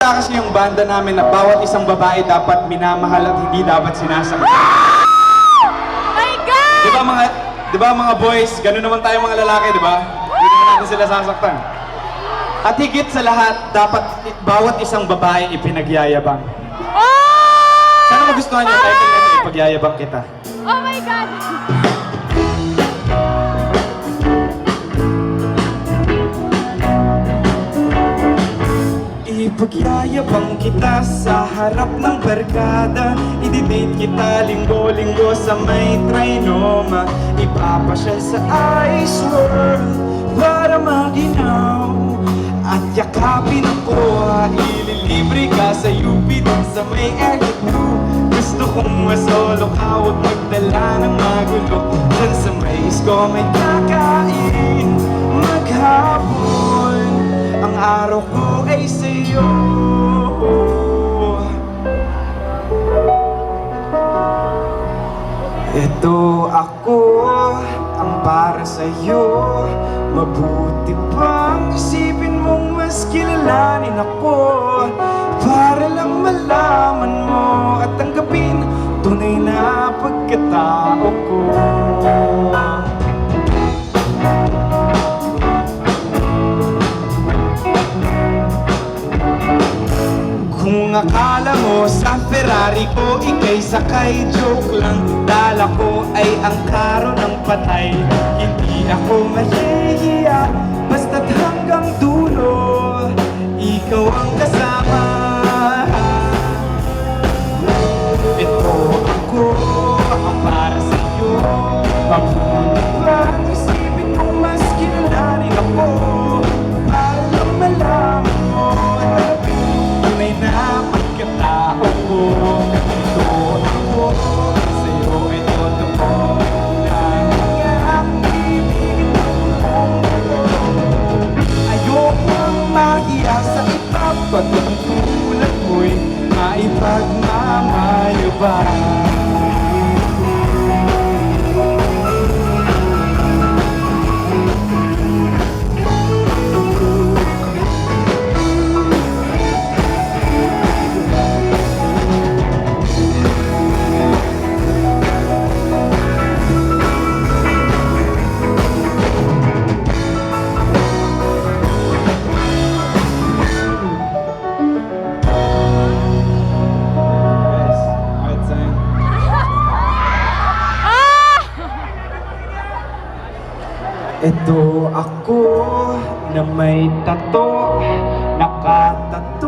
Kasi yung banda namin na bawat isang babae dapat minamahal at hindi dapat sinasaktan. My God! Di ba mga boys, gano'n naman tayo mga lalaki, di ba? Hindi naman natin sila sasaktan. At higit sa lahat, dapat bawat isang babae ipinagyayabang. Oh! Sana magustuhan niyo title na ito, Ipagyayabang Kita. Oh my God! Ipagyayabang kita sa harap ng barkada. I-date kita linggo-linggo sa may trinoma. Ipapasyal sa Ice World para maginaw. At yakapin ako, ililibre ka sa UP dun sa may exit 2. Gusto kong masolo ka, huwag magdala ng magulo. Dun sa may isko may kakain maghapon. Ang araw ko ay sa'yo. Ito ako, ang para sa'yo. Mabuti pang isipin mong mas kilalanin ako, para lang malaman mo at tanggapin tunay na pagkatao ko. Kung akala mo sa Ferrari ko ika'y sakay, joke lang. Dala ko ay ang karo ng patay. Hindi ako mahihiya, basta't hanggang dulo ikaw ang kasama. Ito ako, ang para sa'yo. Mabuti bang isipin mo mas kilalanin ako, para lang malaman mo at tunay na pagkatao ko. Ito ako, sa'yo ay totoo. Lagi ang ibigin mong ito. Ayokong mahiya sa iba, pag ang tulad mo'y maipagmamayabang. Ito ako na may tato, nakatato